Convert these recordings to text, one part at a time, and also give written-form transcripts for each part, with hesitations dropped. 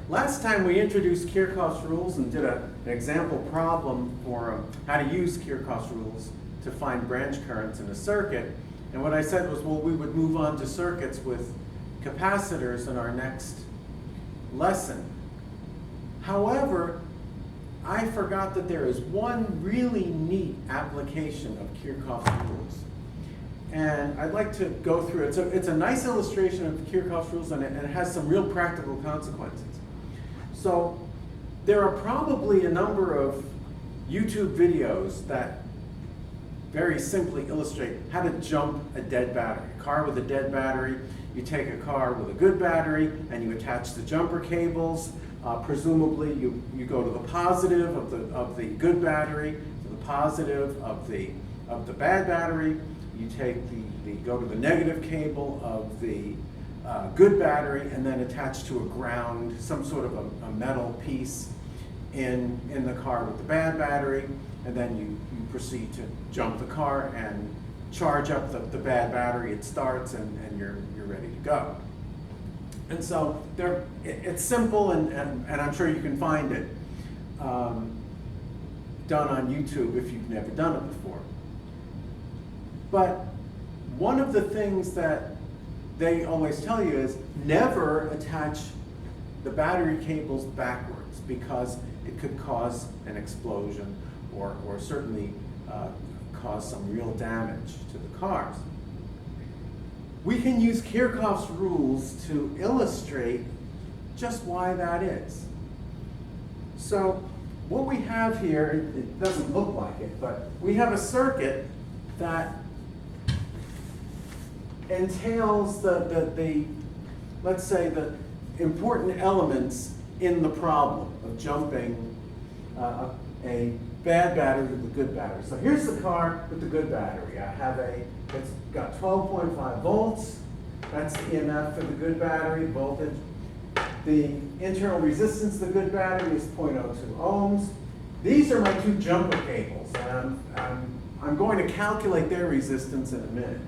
Last time we introduced Kirchhoff's rules and did an example problem for how to use Kirchhoff's rules to find branch currents in a circuit. And what I said was, well, we would move on to circuits with capacitors in our next lesson. However, I forgot that there is one really neat application of Kirchhoff's rules. And I'd like to go through it. So it's a nice illustration of Kirchhoff's rules, and it has some real practical consequences. So there are probably a number of YouTube videos that very simply illustrate how to jump a dead battery. A car with a dead battery, you take a car with a good battery and you attach the jumper cables. Presumably you go to the positive of the good battery, to the positive of the bad battery. You take go to the negative cable of the good battery and then attach to a ground, some sort of a metal piece in the car with the bad battery, and then you proceed to jump the car and charge up the bad battery. It starts and you're ready to go. And so it's simple, and I'm sure you can find it done on YouTube if you've never done it before. But one of the things that they always tell you is never attach the battery cables backwards, because it could cause an explosion or certainly cause some real damage to the cars. We can use Kirchhoff's rules to illustrate just why that is. So what we have here, it doesn't look like it, but we have a circuit that entails let's say, the important elements in the problem of jumping a bad battery with a good battery. So here's the car with the good battery. I have it's got 12.5 volts. That's the EMF for the good battery, voltage. The internal resistance of the good battery is 0.02 ohms. These are my two jumper cables, and I'm going to calculate their resistance in a minute.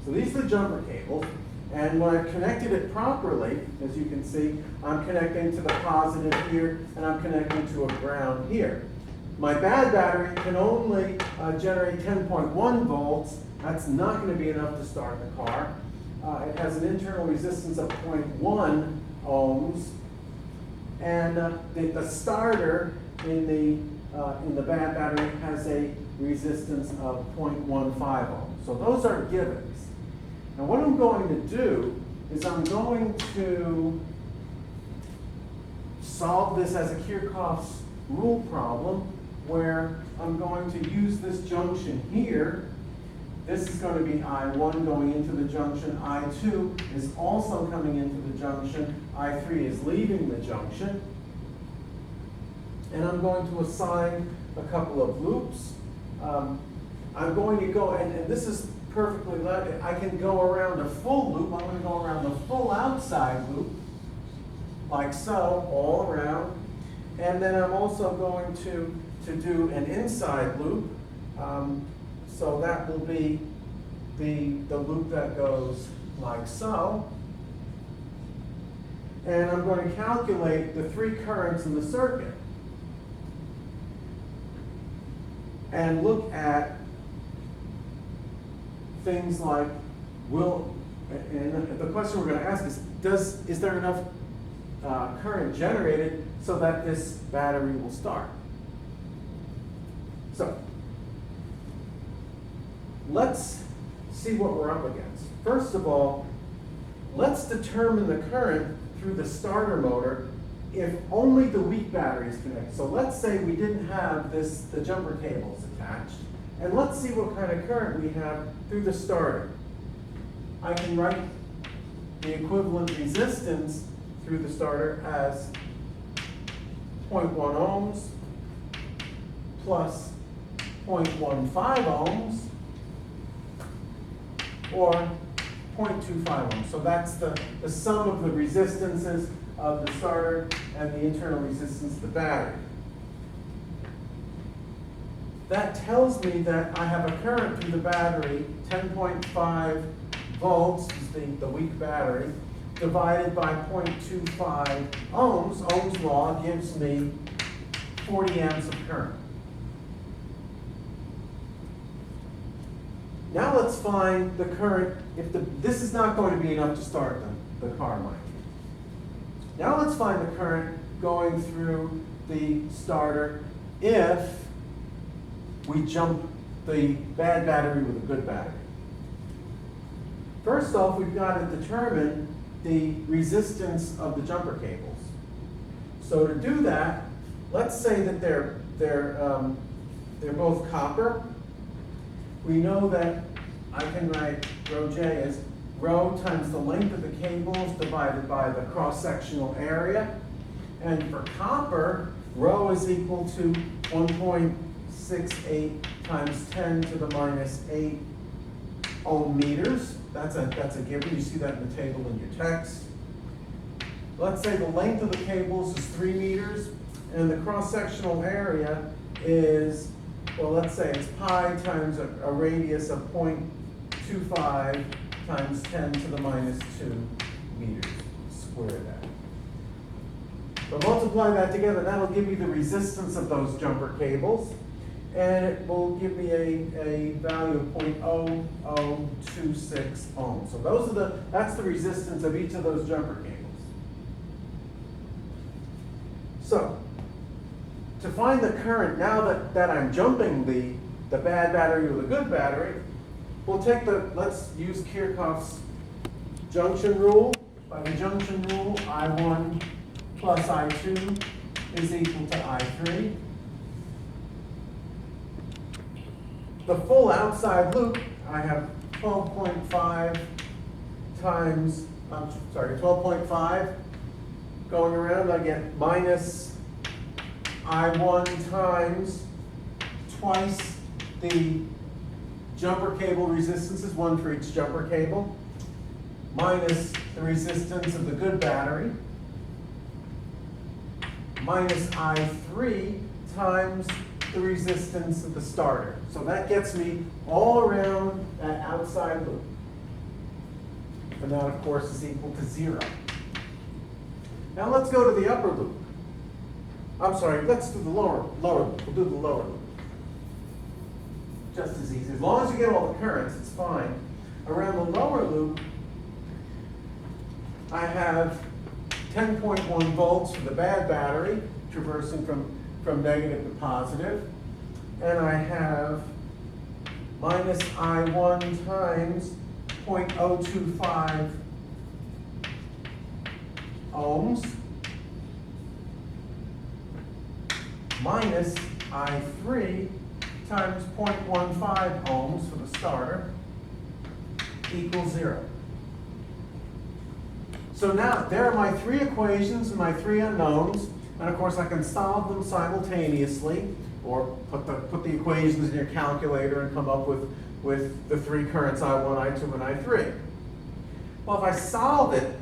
So these are the jumper cables, and when I've connected it properly, as you can see, I'm connecting to the positive here, and I'm connecting to a ground here. My bad battery can only generate 10.1 volts. That's not going to be enough to start the car. It has an internal resistance of 0.1 ohms, and the starter in the bad battery has a resistance of 0.15 ohms. So those are givens. Now what I'm going to do is I'm going to solve this as a Kirchhoff's rule problem, where I'm going to use this junction here. This is going to be I1 going into the junction. I2 is also coming into the junction. I3 is leaving the junction. And I'm going to assign a couple of loops. I'm going to go, and this is perfectly let. I can go around a full loop. I'm going to go around the full outside loop, like so, all around. And then I'm also going to do an inside loop. So that will be the loop that goes like so. And I'm going to calculate the three currents in the circuit and look at things like, and the question we're going to ask is there enough current generated so that this battery will start? So let's see what we're up against. First of all, let's determine the current through the starter motor if only the weak battery is connected. So let's say we didn't have the jumper cables attached, and let's see what kind of current we have through the starter. I can write the equivalent resistance through the starter as 0.1 ohms plus 0.15 ohms, or 0.25 ohms. So that's the sum of the resistances of the starter and the internal resistance of the battery. That tells me that I have a current through the battery, 10.5 volts is the weak battery, divided by 0.25 ohms. Ohm's law gives me 40 amps of current. Now let's find the current, this is not going to be enough to start the car, mind you. Now let's find the current going through the starter if we jump the bad battery with a good battery. First off, we've got to determine the resistance of the jumper cables. So to do that, let's say that they're both copper. We know that I can write rho J as rho times the length of the cables divided by the cross-sectional area. And for copper, rho is equal to 1.68 times 10 to the minus 8 ohm meters. That's a given. You see that in the table in your text. Let's say the length of the cables is 3 meters, and the cross-sectional area is, well, let's say it's pi times a radius of 0.25 times 10 to the minus 2 meters. Square that. So multiply that together, that'll give me the resistance of those jumper cables, and it will give me a value of 0.0026 ohms. So that's the resistance of each of those jumper cables. So, to find the current, now that I'm jumping the bad battery with a good battery, we'll take let's use Kirchhoff's junction rule. By the junction rule, I1 plus I2 is equal to I3. The full outside loop, I have 12.5 times, 12.5 going around. I get minus I1 times twice the jumper cable resistances, one for each jumper cable, minus the resistance of the good battery, minus I3 times the resistance of the starter. So that gets me all around that outside loop. And that, of course, is equal to 0. Now let's go to the upper loop. I'm sorry, let's do the lower loop. We'll do the lower loop. Just as easy. As long as you get all the currents, it's fine. Around the lower loop, I have 10.1 volts for the bad battery, traversing from negative to positive. And I have minus I1 times 0.025 ohms minus I3 times 0.15 ohms for the starter equals 0. So now, there are my 3 equations and my 3 unknowns, and of course I can solve them simultaneously, or put the equations in your calculator and come up with the 3 currents, I1, I2, and I3. Well, if I solve it,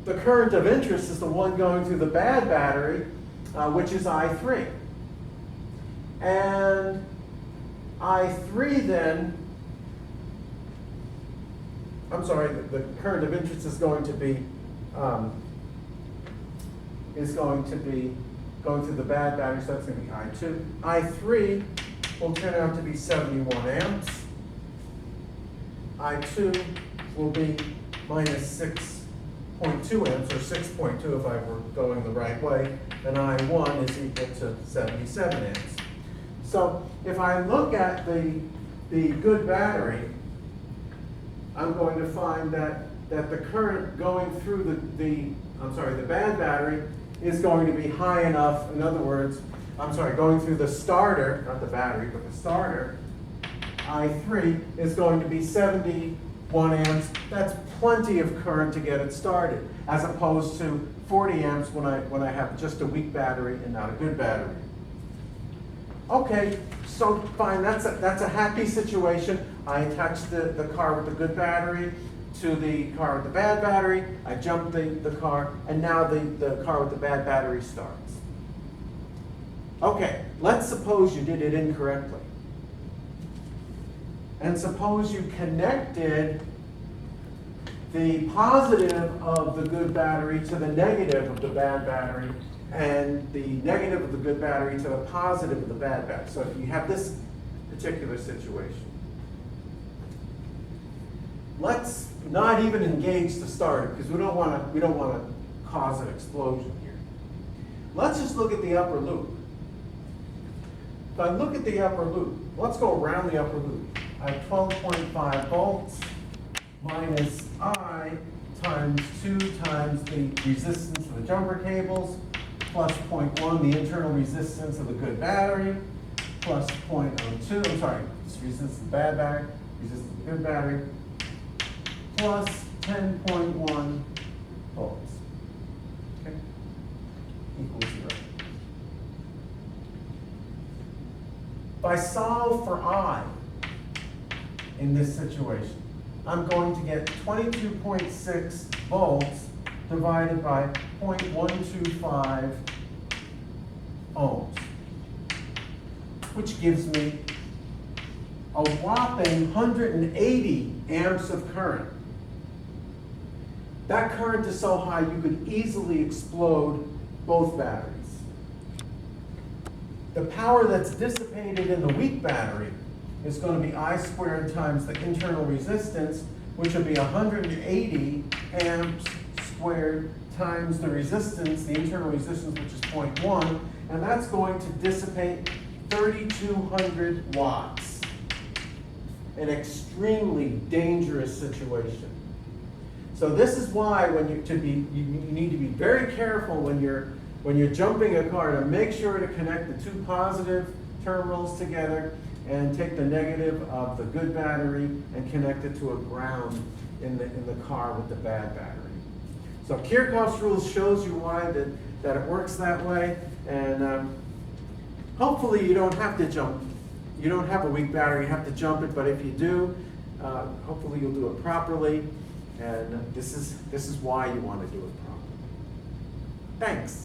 the current of interest is the one going through the bad battery, which is I3. And I3 then, I'm sorry, the current of interest is going to be going through the bad battery, so that's going to be I2. I3 will turn out to be 71 amps. I2 will be minus 6.2 amps, or 6.2 if I were going the right way, and I1 is equal to 77 amps. So if I look at the good battery, I'm going to find that the current going through the bad battery is going to be high enough. In other words, going through the starter, not the battery, but the starter, I3 is going to be 71 amps. That's plenty of current to get it started, as opposed to 40 amps when I have just a weak battery and not a good battery. Okay, so fine, that's a happy situation. I attach the car with the good battery to the car with the bad battery. I jump the car, and now the car with the bad battery starts. Okay, let's suppose you did it incorrectly. And suppose you connected the positive of the good battery to the negative of the bad battery, and the negative of the good battery to the positive of the bad battery. So if you have this particular situation. Let's not even engage the starter because we don't want to cause an explosion here. Let's just look at the upper loop. If I look at the upper loop, let's go around the upper loop. I have 12.5 volts minus I times 2 times the resistance of the jumper cables plus 0.1, the internal resistance of the good battery, plus 0.02, I'm sorry, it's resistance of the bad battery, resistance of the good battery, plus 10.1 volts. Okay? Equals 0. If I solve for I in this situation, I'm going to get 22.6 volts divided by 0.125 ohms, which gives me a whopping 180 amps of current. That current is so high you could easily explode both batteries. The power that's dissipated in the weak battery is going to be I squared times the internal resistance, which would be 180 amps squared times the resistance, the internal resistance, which is 0.1, and that's going to dissipate 3,200 watts. An extremely dangerous situation. So this is why you need to be very careful when you're jumping a car to make sure to connect the two positive terminals together and take the negative of the good battery and connect it to a ground in the car with the bad battery. So Kirchhoff's rule shows you why that it works that way, and hopefully you don't have to jump. You don't have a weak battery, you have to jump it, but if you do, hopefully you'll do it properly, and this is why you want to do it properly. Thanks.